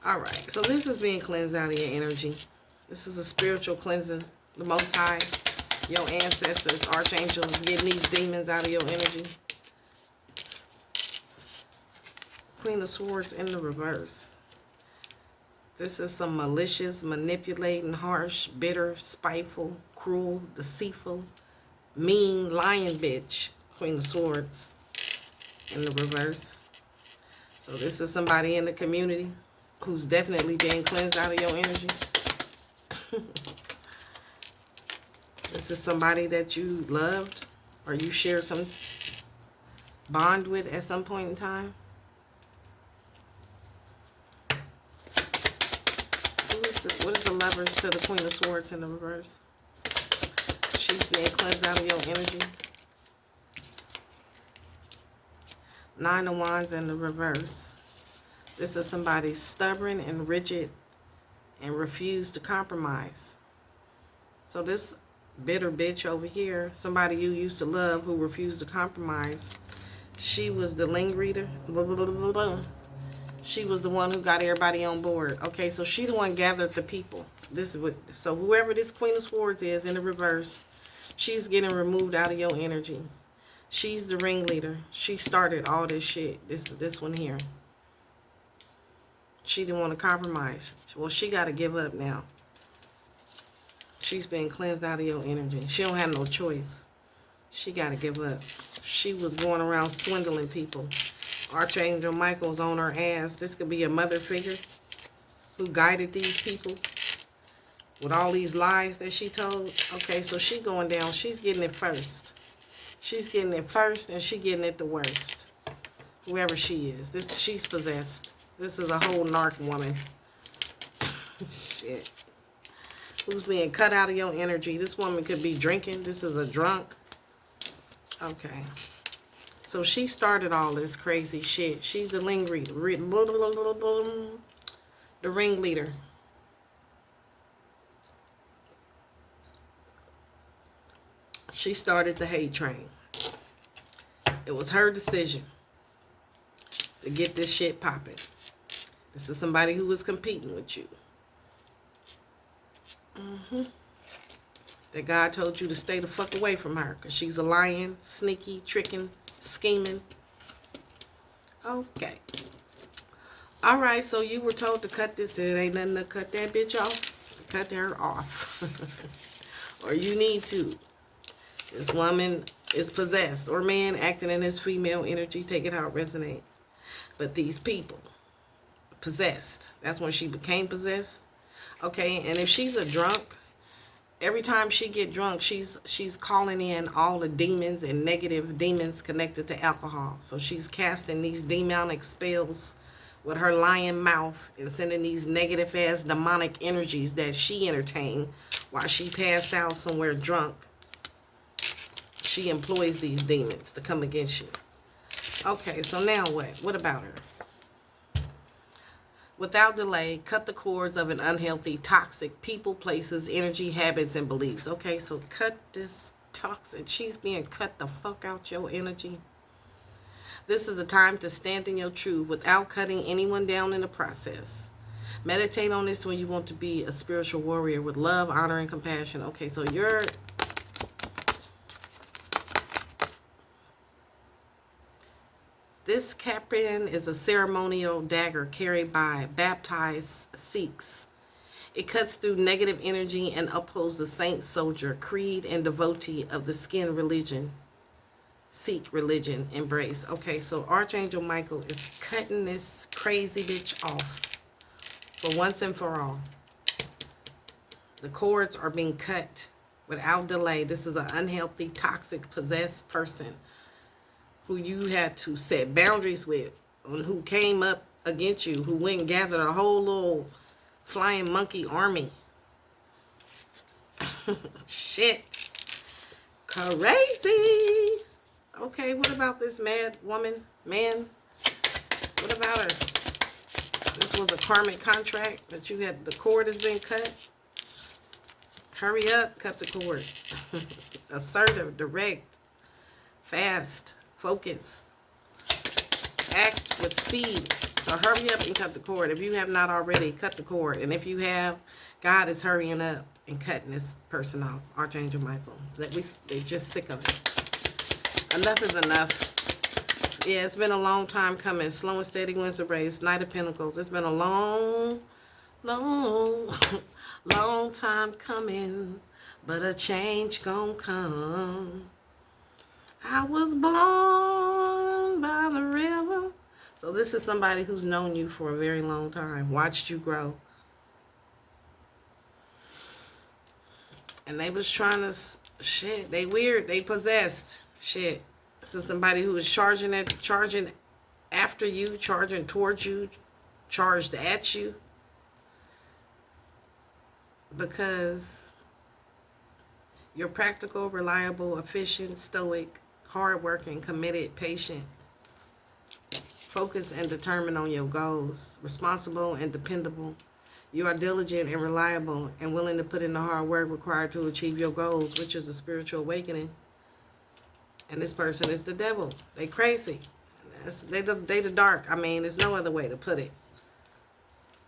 All right. So this is being cleansed out of your energy. This is a spiritual cleansing. The Most High, your ancestors, archangels, getting these demons out of your energy. Queen of Swords in the reverse. This is some malicious, manipulating, harsh, bitter, spiteful, cruel, deceitful, mean, lying bitch. Queen of Swords in the reverse. So this is somebody in the community who's definitely being cleansed out of your energy. This is somebody that you loved or you shared some bond with at some point in time. What is the Lovers to the Queen of Swords in the reverse? She's being cleansed out of your energy. Nine of Wands in the reverse. This is somebody stubborn and rigid and refused to compromise. So this bitter bitch over here, somebody you used to love who refused to compromise, she was the lingerator. She was the one who got everybody on board. Okay, so she the one gathered the people. This is what, so whoever this Queen of Swords is in the reverse, she's getting removed out of your energy. She's the ringleader. She started all this shit. This one here. She didn't want to compromise. Well, she got to give up now. She's been cleansed out of your energy. She don't have no choice. She got to give up. She was going around swindling people. Archangel Michael's on her ass. This could be a mother figure who guided these people with all these lies that she told. Okay, so she going down. She's getting it first. She's getting it first, and she getting it the worst. Whoever she is. She's possessed. This is a whole narc woman. Shit. Who's being cut out of your energy. This woman could be drinking. This is a drunk. Okay. So she started all this crazy shit. She's the ringleader. She started the hate train. It was her decision to get this shit popping. This is somebody who was competing with you. That God told you to stay the fuck away from her because she's a lying, sneaky, tricking, scheming. Okay. All right, so you were told to cut this. It ain't nothing to cut that bitch off. Cut her off. Or you need to. This woman is possessed, or man acting in his female energy. Take it how it resonates. But these people, possessed. That's when she became possessed. Okay, and if she's a drunk, every time she get drunk, she's calling in all the demons and negative demons connected to alcohol. So she's casting these demonic spells with her lying mouth and sending these negative ass demonic energies that she entertained while she passed out somewhere drunk. She employs these demons to come against you. Okay, so now what? What about her? Without delay, cut the cords of an unhealthy, toxic people, places, energy, habits, and beliefs. Okay, so cut this toxic. She's being cut the fuck out your energy. This is the time to stand in your truth without cutting anyone down in the process. Meditate on this when you want to be a spiritual warrior with love, honor, and compassion. Okay, so you're... This capon is a ceremonial dagger carried by baptized Sikhs. It cuts through negative energy and upholds the saint, soldier, creed, and devotee of the skin religion. Sikh religion embrace. Okay, so Archangel Michael is cutting this crazy bitch off for once and for all. The cords are being cut without delay. This is an unhealthy, toxic, possessed person who you had to set boundaries with, on who came up against you, who went and gathered a whole little flying monkey army. Shit. Crazy. Okay, what about this mad woman? Man, what about her? This was a karmic contract that you had, the cord has been cut. Hurry up, cut the cord. Assertive, direct, fast. Focus. Act with speed. So hurry up and cut the cord. If you have not already, cut the cord. And if you have, God is hurrying up and cutting this person off. Archangel Michael. They're just sick of it. Enough is enough. Yeah, it's been a long time coming. Slow and steady wins the race. Knight of Pentacles. It's been a long time coming. But a change gonna come. I was born by the river. So this is somebody who's known you for a very long time, watched you grow. And they was trying to, shit, they weird, they possessed, shit. This is somebody who is charging after you, charging towards you, charged at you. Because you're practical, reliable, efficient, stoic, hardworking, committed, patient, focused and determined on your goals, responsible and dependable. You are diligent and reliable and willing to put in the hard work required to achieve your goals, which is a spiritual awakening. And this person is the devil. They crazy. They the dark. I mean, there's no other way to put it.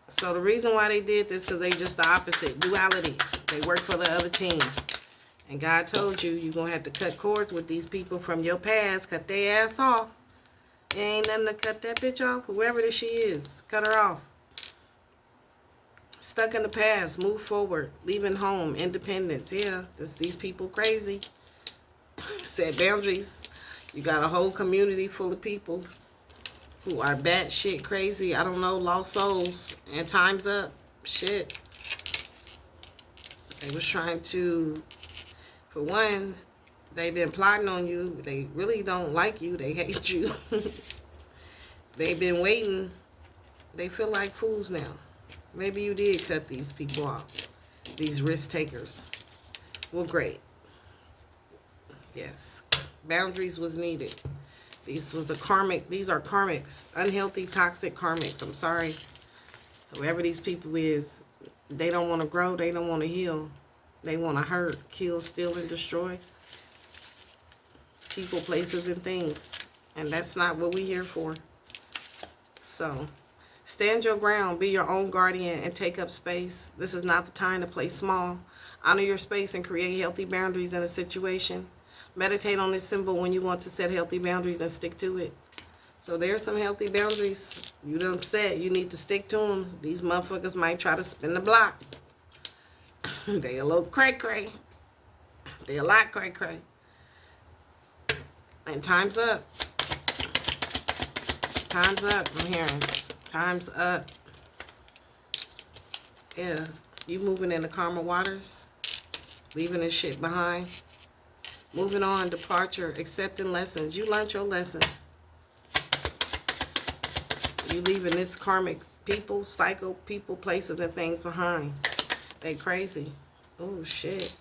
So the reason why they did this, because they just the opposite. Duality. They work for the other team. And God told you, you're going to have to cut cords with these people from your past. Cut their ass off. It ain't nothing to cut that bitch off. Whoever this she is, cut her off. Stuck in the past. Move forward. Leaving home. Independence. Yeah, these people crazy. Set boundaries. You got a whole community full of people who are batshit crazy. I don't know, lost souls. And time's up. Shit. They was trying to, for one, they've been plotting on you. They really don't like you. They hate you. They've been waiting. They feel like fools now. Maybe you did cut these people off. These risk takers. Well, great. Yes. Boundaries was needed. These are karmics. Unhealthy, toxic karmics. I'm sorry. Whoever these people is, they don't want to grow. They don't want to heal. They want to hurt, kill, steal, and destroy people, places, and things. And that's not what we're here for. So, stand your ground. Be your own guardian and take up space. This is not the time to play small. Honor your space and create healthy boundaries in a situation. Meditate on this symbol when you want to set healthy boundaries and stick to it. So there's some healthy boundaries. You done set. You need to stick to them. These motherfuckers might try to spin the block. They a little cray-cray. They a lot cray-cray. And time's up. Time's up, I'm hearing. Time's up. Yeah. You moving in the karma waters. Leaving this shit behind. Moving on, departure, accepting lessons. You learned your lesson. You leaving this karmic people, psycho people, places, and things behind. They crazy. Oh, shit.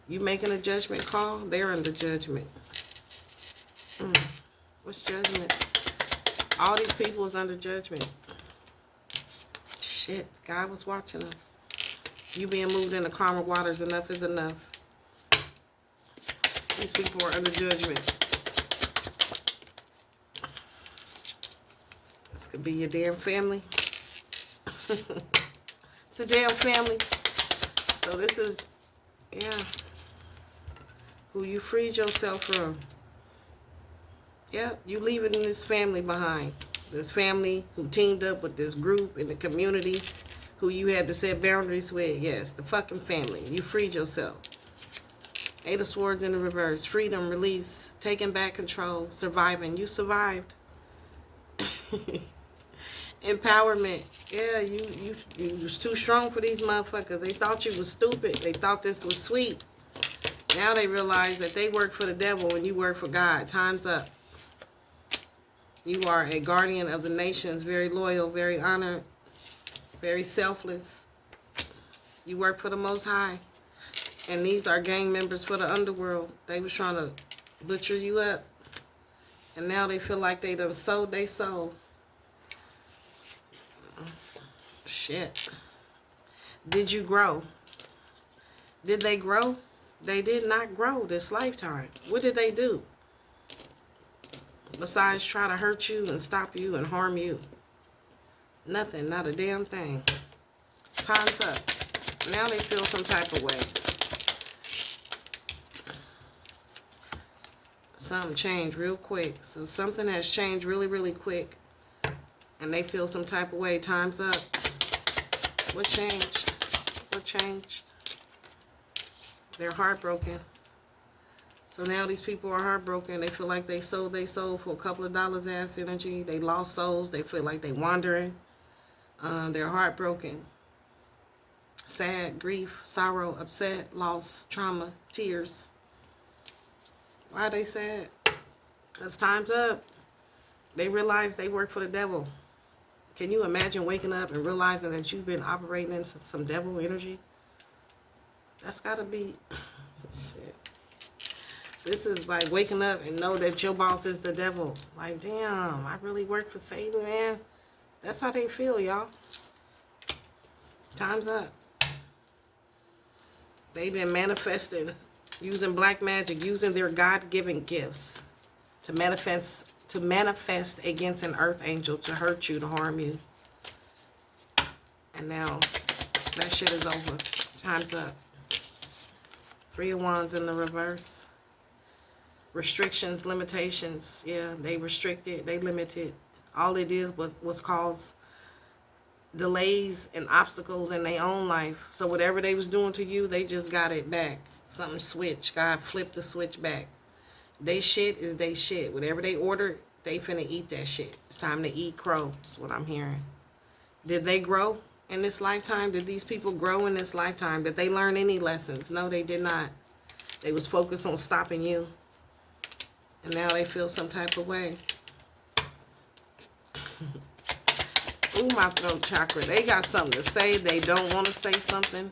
You making a judgment call? They're under judgment. What's judgment? All these people is under judgment. Shit, God was watching them. You being moved in the karma waters, enough is enough. These people are under judgment. This could be your damn family. It's a damn family. So this is, yeah, who you freed yourself from. Yeah, you leaving this family behind. This family who teamed up with this group in the community who you had to set boundaries with. Yes, the fucking family. You freed yourself. Eight of Swords in the reverse. Freedom, release, taking back control, surviving. You survived. Empowerment. Yeah, you was too strong for these motherfuckers. They thought you was stupid. They thought this was sweet. Now they realize that they work for the devil and you work for God. Time's up. You are a guardian of the nations, very loyal, very honored, very selfless. You work for the Most High. And these are gang members for the underworld. They was trying to butcher you up. And now they feel like they done sold their soul. Shit. Did you grow? Did they grow? They did not grow this lifetime. What did they do? Besides try to hurt you and stop you and harm you. Nothing, not a damn thing. Time's up. Now they feel some type of way. Something changed real quick. So something has changed really, really quick. And they feel some type of way. Time's up. What changed? What changed? They're heartbroken. So now these people are heartbroken. They feel like they sold their soul for a couple of dollars ass energy. They lost souls. They feel like they wandering. They're heartbroken. Sad, grief, sorrow, upset, loss, trauma, tears. Why are they sad? Because time's up. They realize they work for the devil. Can you imagine waking up and realizing that you've been operating in some devil energy? That's got to be... Shit. This is like waking up and know that your boss is the devil. Like, damn, I really work for Satan, man. That's how they feel, y'all. Time's up. They've been manifesting, using black magic, using their God-given gifts to to manifest against an earth angel to hurt you, to harm you. And now that shit is over. Time's up. 3 of Wands in the reverse. Restrictions, limitations. Yeah, they restricted, they limited. All it is was cause delays and obstacles in their own life. So whatever they was doing to you, they just got it back. Something switched. God flipped the switch back. They shit is they shit. Whatever they ordered, they finna eat that shit. It's time to eat crow. That's what I'm hearing. Did they grow in this lifetime? Did these people grow in this lifetime? Did they learn any lessons? No, they did not. They was focused on stopping you. And now they feel some type of way. Ooh, my throat chakra. They got something to say. They don't want to say something.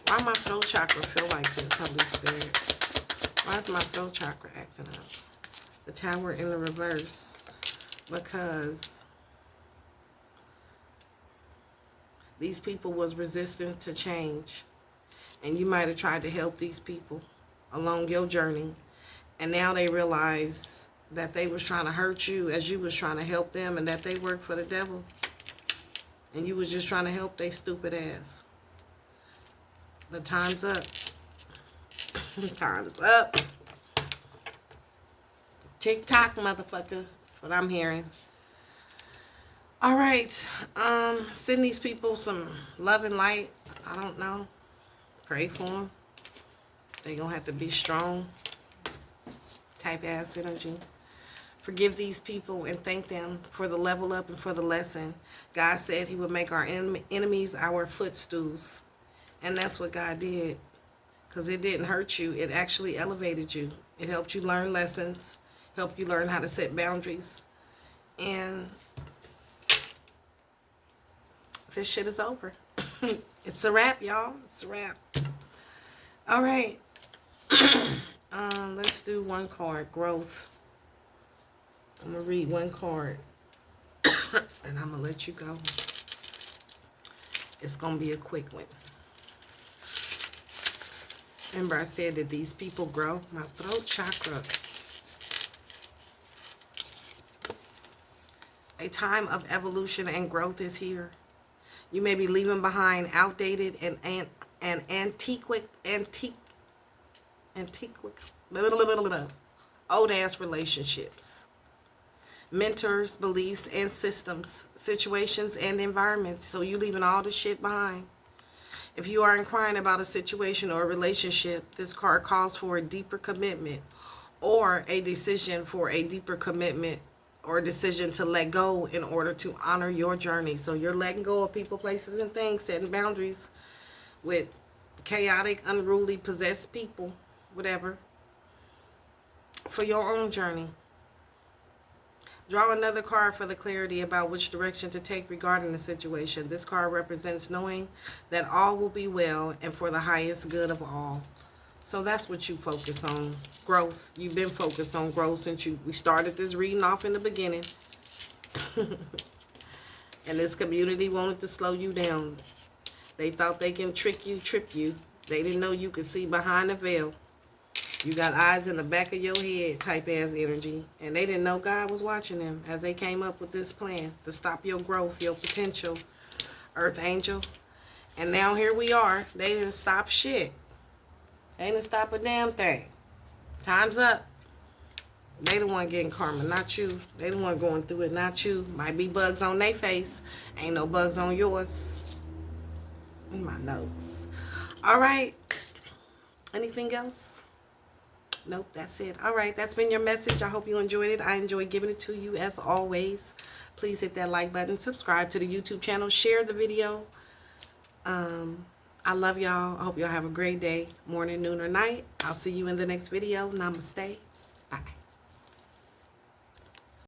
Why my throat chakra feel like this, Holy Spirit? Why is my throat chakra acting up? The Tower in the reverse. Because these people was resistant to change. And you might have tried to help these people along your journey. And now they realize that they was trying to hurt you as you was trying to help them, and that they work for the devil. And you was just trying to help they stupid ass. But time's up. Time's up. Tick-tock, motherfucker. That's what I'm hearing. All right. Send these people some love and light. I don't know. Pray for them. They gonna have to be strong. Type ass energy. Forgive these people and thank them for the level up and for the lesson. God said he would make our enemies our footstools. And that's what God did. Because it didn't hurt you. It actually elevated you. It helped you learn lessons. Helped you learn how to set boundaries. And this shit is over. It's a wrap, y'all. It's a wrap. All right. Let's do one card. Growth. I'm going to read one card. And I'm going to let you go. It's going to be a quick one. Remember I said that these people grow? My throat chakra. A time of evolution and growth is here. You may be leaving behind outdated and old ass relationships, mentors, beliefs, and systems, situations, and environments. So you leaving all the shit behind. If you are inquiring about a situation or a relationship, this card calls for a deeper commitment or a decision for a deeper commitment or a decision to let go in order to honor your journey. So you're letting go of people, places, and things, setting boundaries with chaotic, unruly, possessed people, whatever, for your own journey. Draw another card for the clarity about which direction to take regarding the situation. This card represents knowing that all will be well and for the highest good of all. So that's what you focus on. Growth. You've been focused on growth since we started this reading off in the beginning. And this community wanted to slow you down. They thought they can trip you. They didn't know you could see behind the veil. You got eyes in the back of your head type ass energy. And they didn't know God was watching them as they came up with this plan to stop your growth, your potential, Earth Angel. And now here we are. They didn't stop shit. They didn't stop a damn thing. Time's up. They the one getting karma, not you. They the one going through it, not you. Might be bugs on their face. Ain't no bugs on yours. In my notes. All right. Anything else? Nope, that's it. All right, that's been your message. I hope you enjoyed it. I enjoy giving it to you as always. Please hit that like button. Subscribe to the YouTube channel. Share the video. I love y'all. I hope y'all have a great day, morning, noon, or night. I'll see you in the next video. Namaste.